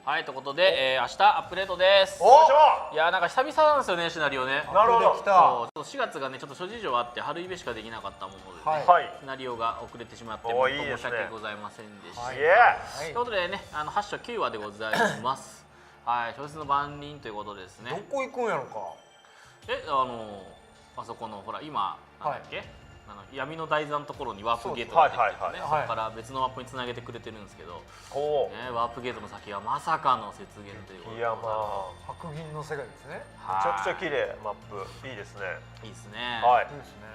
はい、ということで、明日アップデートです。いや、なんか久々なんですよね、シナリオね。なるほど。そう4月がね、ちょっと諸事情あって、春イベしかできなかったものでね、シナリオが遅れてしまって、本当申し訳ございませんでした。ということでね、8章9話でございます。はい、小説の番人ということですね。どこ行くんやろか。あそこのほら今なんだっけ、闇の台座のところにワープゲートができててね、そこから別のマップにつなげてくれてるんですけど、ワープゲートの先はまさかの雪原ということで、白銀の世界ですね。めちゃくちゃ綺麗マップ、いいですね。いいですね。はい。いいですね。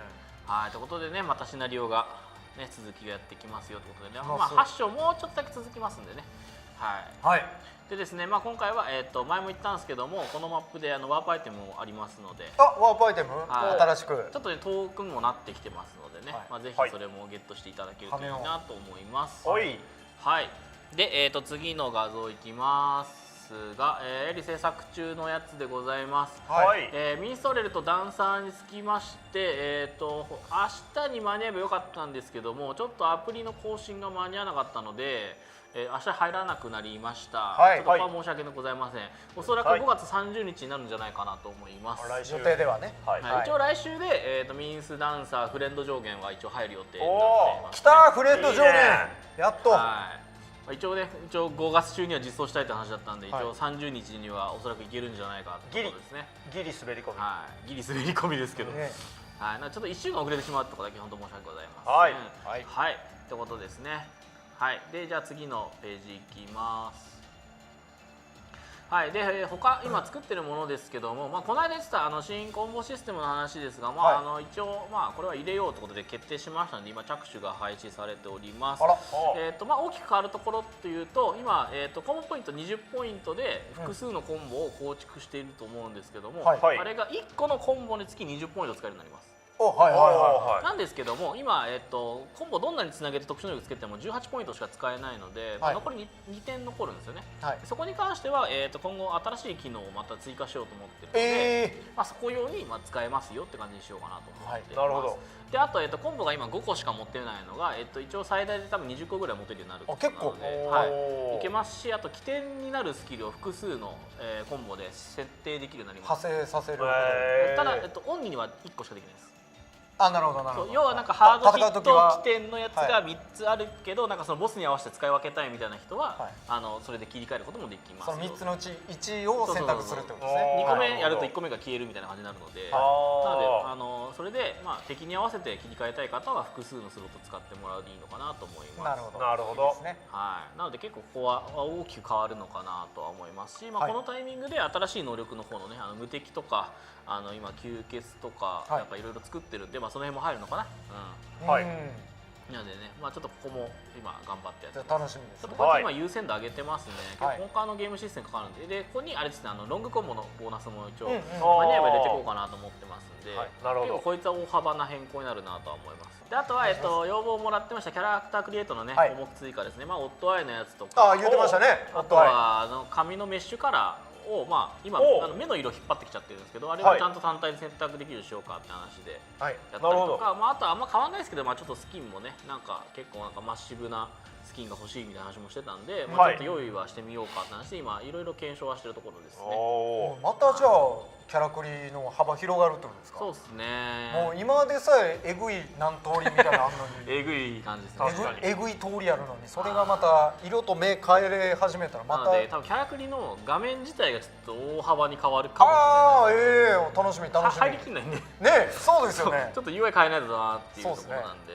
はい、ということでね、またシナリオがね続きがやってきますよということでね、まあ8章もうちょっとだけ続きますんでね。はい。でですね、まあ今回は前も言ったんですけども、このマップでワープアイテムもありますので、ワープアイテム新しくちょっとね遠くもなってきてますのでね、まあぜひそれもゲットしていただけるといいなと思います。はい。で次の画像いきますが、エリ制作中のやつでございます。ミンストレルとダンサーにつきまして、明日に間に合えばよかったんですけども、ちょっとアプリの更新が間に合わなかったので。明日入らなくなりました。ちょっとこれは申し訳ございません。おそらく5月30日になるんじゃないかなと思います。予定ではね。一応来週でミンスダンサーフレンド上限は一応入る予定になっています。来たフレンド上限。やっと。一応5月中には実装したいって話だったんで、一応30日にはおそらくいけるんじゃないかということですね。ギリ滑り込み。ギリ滑り込みですけど。ちょっと1週間遅れてしまうところだけ本当申し訳ございません。はい。ってことですね。はい、でじゃあ次のページいきます。はい、で他今作ってるものですけども、この間言ってた新コンボシステムの話ですが、一応これは入れようということで決定しましたので、今着手が廃止されております。大きく変わるところというと、今コンボポイント20ポイントで複数のコンボを構築していると思うんですけども、あれが1個のコンボにつき20ポイント使えるようになります。なんですけども、今、コンボどんなにつなげて特殊能力つけても18ポイントしか使えないので、残り 2点残るんですよね。そこに関しては、今後新しい機能をまた追加しようと思ってるので、そこ用に使えますよって感じにしようかなと思っています。なるほど。であと、コンボが今5個しか持ってないのが、一応最大で多分20個ぐらい持てるようになるので、結構いけますし、あと起点になるスキルを複数のコンボで設定できるようになります。派生させる。ただオンには1個しかできないです。なるほどなるほど。要はなんかハードヒット起点のやつが3つあるけど、なんかそのボスに合わせて使い分けたいみたいな人はそれで切り替えることもできます。その3つのうち1を選択するってことですね。2個目やると1個目が消えるみたいな感じになるので、なのでそれで敵に合わせて切り替えたい方は複数のスロット使ってもらうでいいのかなと思います。なるほど。なるほど。なので結構ここは大きく変わるのかなとは思いますし、このタイミングで新しい能力の方のね、無敵とか今吸血とかなんかいろいろ作ってるんで、その辺も入るのかな。なのでね、ちょっとここも今頑張ってやって楽しみです。ちょっとこうやって今優先度上げてますね。結構他のゲームシステムかかるんで、でここにあれですね、ロングコンボのボーナスも一応間に合えば入れていこうかなと思ってますんで、結構こいつは大幅な変更になるなとは思います。であとは要望もらってましたキャラクタークリエイトのね項目追加ですね。オットアイのやつとか、言ってましたね。あとは髪のメッシュカラーを今目の色引っ張ってきちゃってるんですけど、あれをちゃんと単体で選択できるようにしようかって話でやったりとか、あとはあんま変わらないですけど、ちょっとスキンもね、なんか結構なんかマッシブなスキンが欲しいみたいな話もしてたんで、ちょっと用意はしてみようかって話で今いろいろ検証はしてるところですね。またじゃあキャラクリの幅広がるってことですか？そうですね。もう今でさええぐい何通りみたいなのあるのにえぐい感じですね。えぐい通りあるのに、それがまた色と目変えれ始めたらまた。なので多分キャラクリの画面自体がちょっと大幅に変わるかもしれない。楽しみ楽しみ。入りきんないんで。ね、そうですよね。ちょっと UI 変えないとなっていうところなんで、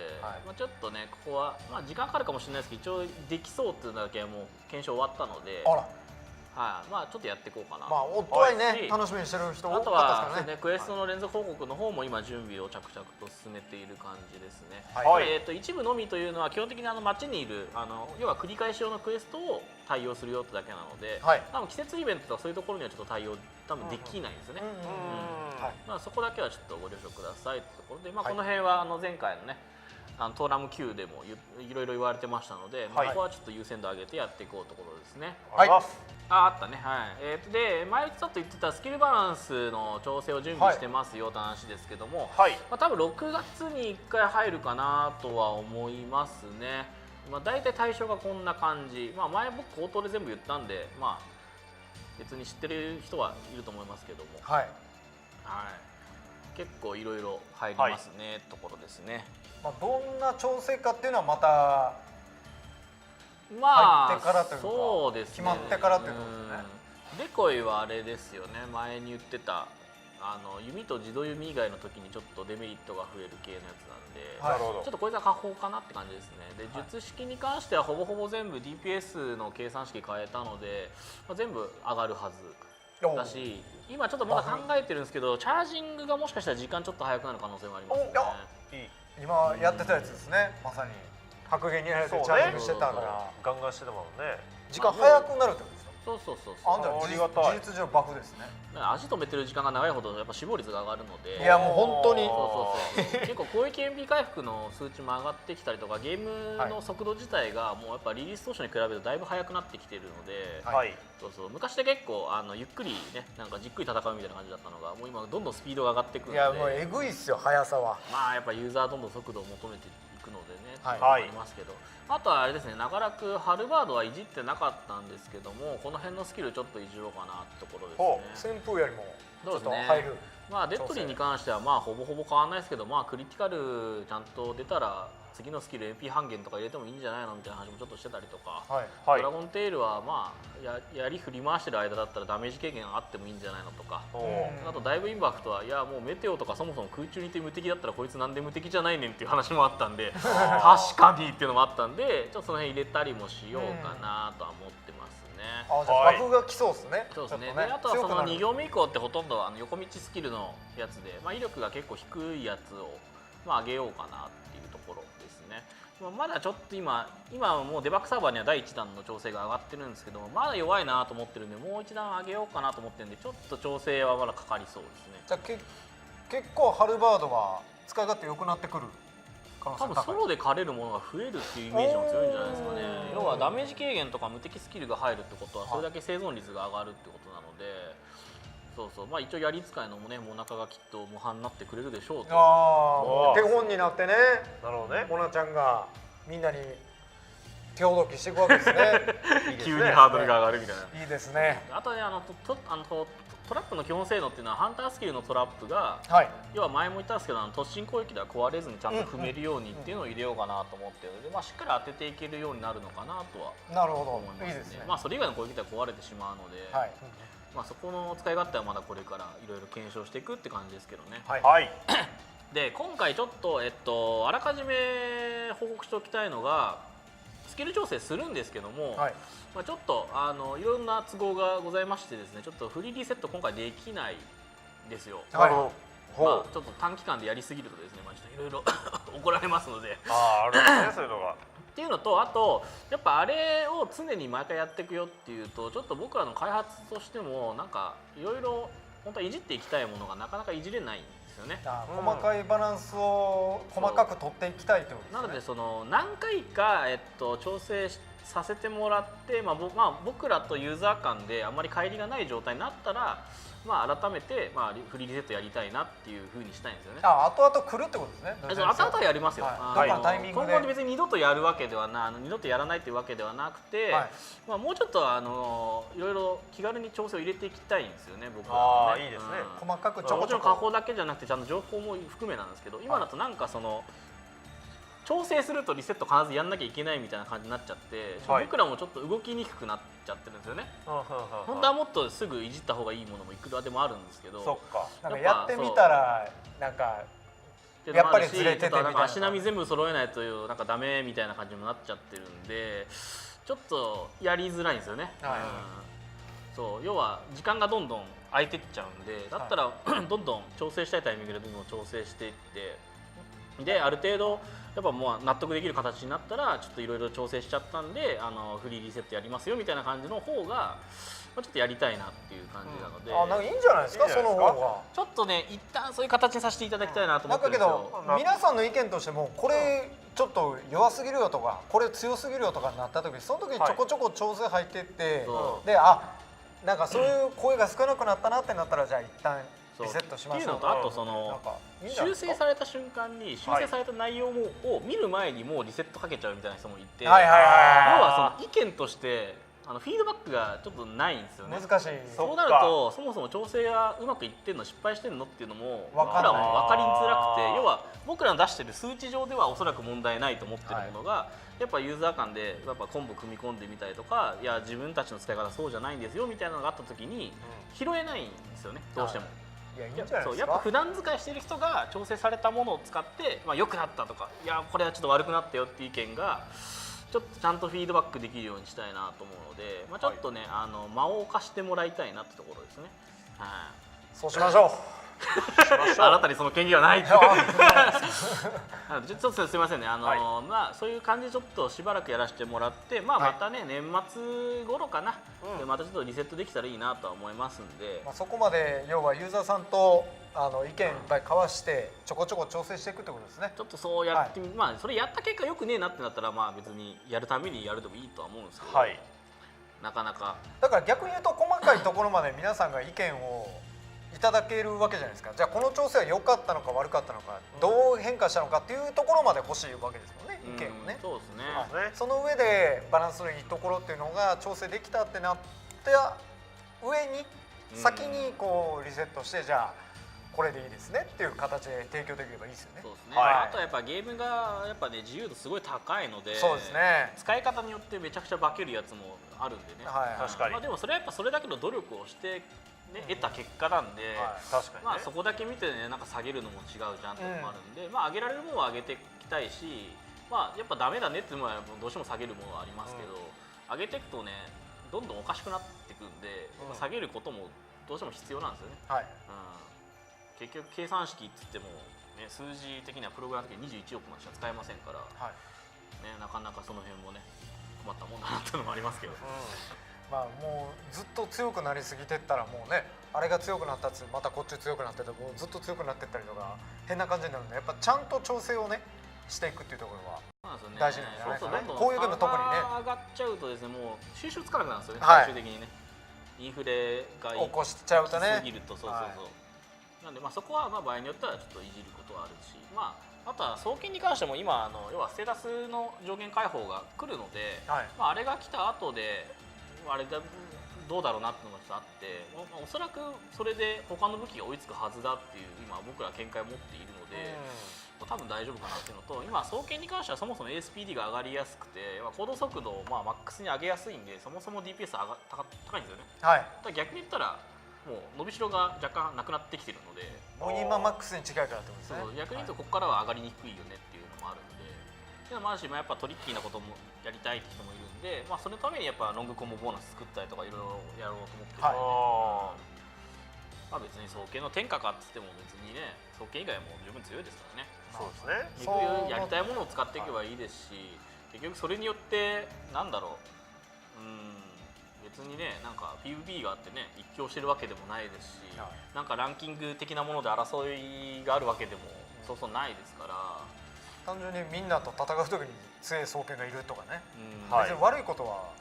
ちょっとねここは時間かかるかもしれないですけど、一応できそうっていうのだけはもう検証終わったので。ちょっとやっていこうかな。オットアイね、楽しみにしてる人多かったですからね。クエストの連続報告の方も今準備を着々と進めている感じですね。一部のみというのは基本的に街にいる要は繰り返し用のクエストを対応するよってだけなので、多分季節イベントとかそういうところにはちょっと対応多分できないんですよね。そこだけはちょっとご了承くださいってところで、この辺は前回のねトーラム Q でもいろいろ言われてましたので、ここはちょっと優先度上げてやっていこうところですね。あったね。で前ちょっと言ってたスキルバランスの調整を準備してますよって話ですけども、多分6月に1回入るかなとは思いますね。まあ、大体対象がこんな感じ、まあ、前僕口頭で全部言ったんで、まあ、別に知ってる人はいると思いますけども、はい、はい、結構いろいろ入りますね、はい、ところですね。まあ、どんな調整かっていうのはまたまあ、入ってからというか、そうですね、決まってからということですね。デコイはあれですよね、前に言ってた弓と自動弓以外の時にちょっとデメリットが増える系のやつなんで、はい、ちょっとこいつは下方かなって感じですね。で、術式に関してはほぼほぼ全部 DPS の計算式変えたので、まあ、全部上がるはずだし、今ちょっとまだ考えてるんですけど、チャージングがもしかしたら時間ちょっと早くなる可能性もありますね。今やってたやつですね、まさに白芸にやられてチャージングしてたから、ガンガンしてたもんね。時間早くなるってことですか？そうそうそうあんた事実上バフですね。足止めてる時間が長いほどやっぱ死亡率が上がるので、いやもう本当にそう結構攻撃 MP 回復の数値も上がってきたりとか、ゲームの速度自体がもうやっぱリリース当初に比べるとだいぶ速くなってきてるので、はい、そうそう、昔で結構ゆっくりね、なんかじっくり戦うみたいな感じだったのが、もう今どんどんスピードが上がってくるので、いやもうえぐいっすよ、速さは。まあやっぱユーザーどんどん速度を求めていくのでね、はい、ありますけど、あとはあれですね、長らくハルバードはいじってなかったんですけども、この辺のスキルちょっといじろうかなってところですね。旋風よりもちょっと入る。まあデッドリーに関してはまあほぼほぼ変わらないですけど、まあクリティカルちゃんと出たら次のスキル MP 半減とか入れてもいいんじゃないのみたいな話もちょっとしてたりとか、はい、ドラゴンテールはまあやり振り回してる間だったらダメージ軽減あってもいいんじゃないのとか、あとダイブインパクトはいやもうメテオとかそもそも空中にいて無敵だったらこいつなんで無敵じゃないねんっていう話もあったんで確かにっていうのもあったんで、ちょっとその辺入れたりもしようかなとは思ってますね。あ、じゃあバフが来そうですね。そうですね。で、あとはその2行目以降ってほとんど横道スキルのやつで、まあ、威力が結構低いやつを、まあ、上げようかなっていうところですね。まだちょっと今はもうデバッグサーバーには第1弾の調整が上がってるんですけども、まだ弱いなと思ってるんで、もう一段上げようかなと思ってるんで、ちょっと調整はまだかかりそうですね。じゃあ結構ハルバードは使い勝手良くなってくる。多分ソロで狩れるものが増えるっていうイメージも強いんじゃないですかね。要はダメージ軽減とか無敵スキルが入るってことはそれだけ生存率が上がるってことなので、そうそう、まあ一応やり使いのもね、モナカがきっと模範になってくれるでしょうと。手本になってね。なるほどね。モナちゃんがみんなに手ほどきしていくわけですね。急にハードルが上がるみたいな。いいですね。あとね、トラップの基本性能っていうのはハンタースキルのトラップが、要は前も言ったんですけど突進攻撃では壊れずにちゃんと踏めるようにっていうのを入れようかなと思ってるので、まあ、しっかり当てていけるようになるのかなとは思いますね。いいですね。まあそれ以外の攻撃では壊れてしまうので、まあそこの使い勝手はまだこれからいろいろ検証していくって感じですけどね。はい。で今回ちょっとあらかじめ報告しておきたいのが、スキル調整するんですけども、まあちょっといろんな都合がございましてですね、ちょっとフリーリセット今回できないですよ。まあちょっと短期間でやりすぎるとですね、まあちょっといろいろ怒られますので。あるんですね、そういうのが。っていうのと、あとやっぱあれを常に毎回やっていくよっていうと、ちょっと僕らの開発としてもなんかいろいろ本当はいじっていきたいものがなかなかいじれないんですよね。細かいバランスを細かく取っていきたいということですね。なのでその何回か調整させてもらって、まあ僕らとユーザー間であんまり乖離がない状態になったら、まあ改めてフリーリセットやりたいなっていうふうにしたいんですよね。後々来るってことですね。後々やりますよ。今後別に二度とやるわけではない、二度とやらないというわけではなくて、まあもうちょっといろいろ気軽に調整を入れていきたいんですよね、僕はね。いいですね。細かくちょこちょこ。もちろん下方だけじゃなくてちゃんと情報も含めなんですけど、今だとなんかその調整するとリセット必ずやんなきゃいけないみたいな感じになっちゃって、僕らもちょっと動きにくくなっちゃってるんですよね。本当はもっとすぐいじった方がいいものもいくらでもあるんですけど、そっか。なんかやってみたらなんかやっぱりずれててみたいな、足並み全部揃えないとなんかダメみたいな感じになっちゃってるんで、ちょっとやりづらいんですよね。そう、要は時間がどんどん空いてっちゃうんで、だったらどんどん調整したいタイミングでどんどん調整していって、である程度やっぱもう納得できる形になったらちょっといろいろ調整しちゃったんでフリーリセットやりますよみたいな感じの方がちょっとやりたいなっていう感じなので、なんかいいんじゃないですか、その方が。ちょっとね一旦そういう形にさせていただきたいなと思ってるんですよ。だけど皆さんの意見としてもこれちょっと弱すぎるよとかこれ強すぎるよとかになった時、その時にちょこちょこ調整入っていって、でなんかそういう声が少なくなったなってなったら、じゃあ一旦リセットしましょうっていうのと、あとその修正された瞬間に修正された内容を見る前にもうリセットかけちゃうみたいな人もいて、要はその意見としてフィードバックがちょっとないんですよね。難しい。そうなるとそもそも調整がうまくいってんの失敗してんのっていうのも僕らも分かりづらくて、要は僕らの出してる数値上ではおそらく問題ないと思ってるものが、やっぱユーザー間でやっぱコンボ組み込んでみたりとか、いや自分たちの使い方そうじゃないんですよみたいなのがあった時に拾えないんですよね、どうしても。いや、いいんじゃないですか。そうやっぱ普段使いしてる人が調整されたものを使って、良くなったとか、いやこれはちょっと悪くなったよっていう意見がちょっとちゃんとフィードバックできるようにしたいなと思うので、ちょっとね、間を貸してもらいたいなってところですね。そうしましょう。あなたにその権限はない。ちょっとすみませんね。そういう感じでちょっとしばらくやらせてもらって、またね、年末頃かな、でまたちょっとリセットできたらいいなとは思いますんで、そこまで要はユーザーさんと意見いっぱい交わしてちょこちょこ調整していくってことですね。ちょっとそうやってみ、それやった結果よくねえなってなったら、別にやるためにやるでもいいとは思うんですけど、なかなかだから逆に言うと細かいところまで皆さんが意見をいただけるわけじゃないですか。じゃあこの調整は良かったのか悪かったのか、どう変化したのかっていうところまで欲しいわけですもんね、意見をね。そうですね。その上でバランスのいいところっていうのが調整できたってなった上に先にこうリセットして、じゃあこれでいいですねっていう形で提供できればいいですよね。そうですね。あとはやっぱゲームがやっぱね自由度すごい高いので、そうですね。使い方によってめちゃくちゃ化けるやつもあるんでね。確かに。でもそれはやっぱそれだけの努力をしてね、得た結果なんで、確かにね、そこだけ見てね、なんか下げるのも違うじゃんっていうのもあるんで、上げられるものは上げていきたいし、やっぱダメだねっていうのはどうしても下げるものはありますけど、上げていくとねどんどんおかしくなっていくんで、下げることもどうしても必要なんですよね。結局計算式って言っても、ね、数字的にはプログラム的に21億までしか使えませんから、なかなかその辺もね困ったもんだなっていうのもありますけど。もうずっと強くなりすぎてったらもうね、あれが強くなったっつまたこっち強くなってて、もうずっと強くなってったりとか変な感じになるんで、やっぱちゃんと調整をねしていくっていうところは大事なんじゃないかな。こういうゲーム特にね上がっちゃうとですね、もう収集つかなくなるんですよね、最終的にね。インフレが起こしちゃうとね、過ぎると、なんでそこは場合によってはちょっといじることはあるし、あとは送金に関しても今要はステータスの上限解放が来るので、あれが来た後であれだどうだろうなっていうのがちょっとあって、おそらくそれで他の武器が追いつくはずだっていう今僕ら見解を持っているので、多分大丈夫かなっていうのと、今双剣に関してはそもそも ASPD が上がりやすくて、行動速度をマックスに上げやすいんで、そもそも DPS 高いんですよね。ただ逆に言ったらもう伸びしろが若干なくなってきてるので、もう今マックスに近いからってことですね。逆に言うとここからは上がりにくいよねっていうのもあるので、っていうのもあるし、やっぱトリッキーなこともやりたいって人もいるんで、そのためにやっぱロングコンボボーナス作ったりとかいろいろやろうと思ってるので、別に双剣の天下かっつっても別にね、双剣以外も十分強いですからね。そうですね。結局やりたいものを使っていけばいいですし、結局それによってなんだろう、別にね、なんか PVP があってね一強してるわけでもないですし、なんかランキング的なもので争いがあるわけでもそうそうないですから、単純にみんなと戦う時に強い双剣がいるとかね、別に悪いことは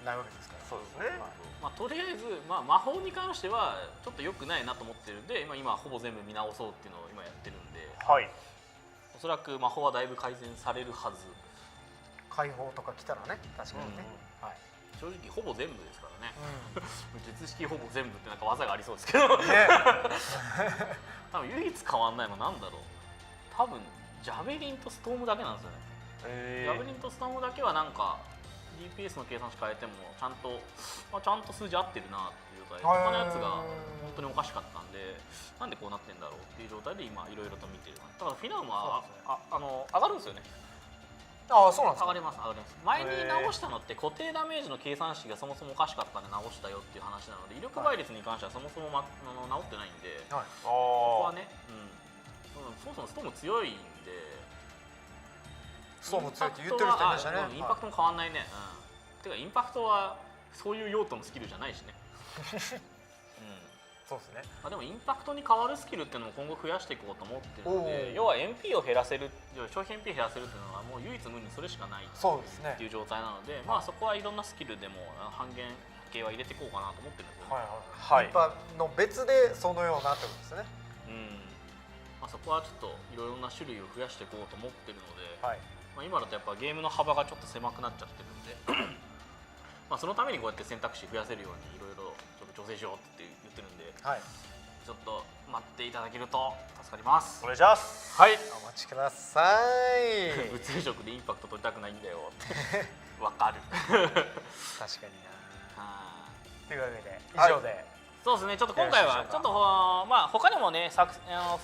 ないわけですから。そうですね。とりあえず、魔法に関してはちょっと良くないなと思ってるんで、今ほぼ全部見直そうっていうのを今やってるんで、おそらく魔法はだいぶ改善されるはず。解放とか来たらね、確かにね。正直ほぼ全部ですからね。術式ほぼ全部ってなんか技がありそうですけど、多分唯一変わんないのなんだろう。多分ジャベリンとストームだけなんですよね。ジャベリンとストームだけはなんか DPS の計算式変えてもちゃんと数字合ってるなっていう状態で、他のやつが本当におかしかったんで、なんでこうなってんだろうっていう状態で今いろいろと見てる。だからフィナウムは上がるんですよね。そうなんですか。上がります。前に直したのって固定ダメージの計算式がそもそもおかしかったんで直したよっていう話なので、威力倍率に関してはそもそも直ってないんで、ここはね、そもそもストーム強いんで、ストーム強いって言ってる人いましたね。インパクトも変わんないね。てかインパクトはそういう用途のスキルじゃないしね。そうですね。でもインパクトに変わるスキルっていうのも今後増やしていこうと思ってるので、要は MP を減らせる、消費 MP 減らせるっていうのはもう唯一無二にそれしかないっていう状態なので、そこはいろんなスキルでも半減系は入れていこうかなと思ってるんですよね。はいリンパの別でそのようなってことですね。まあ、そこはちょっといろいろな種類を増やしていこうと思ってるので、はい、まあ、今だとやっぱゲームの幅がちょっと狭くなっちゃってるんでまあそのためにこうやって選択肢増やせるようにいろいろちょっと調整しようって言ってるんで、はい、ちょっと待っていただけると助かります。お願いします。はい、お待ちください。物理食でインパクト取りたくないんだよってわかる確かにな。というわけで以上で、そうですね、ちょっと今回はちょっとまあ他にもね作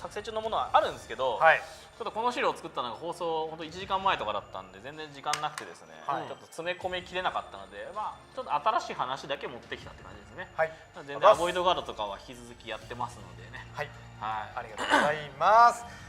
成中のものはあるんですけど、はい、ちょっとこの資料を作ったのが放送本当1時間前とかだったんで全然時間なくてですね、はい、ちょっと詰め込みきれなかったので、まあちょっと新しい話だけ持ってきたって感じですね。はい、全然アボイドガードとかは引き続きやってますのでね。はい、はい、ありがとうございます。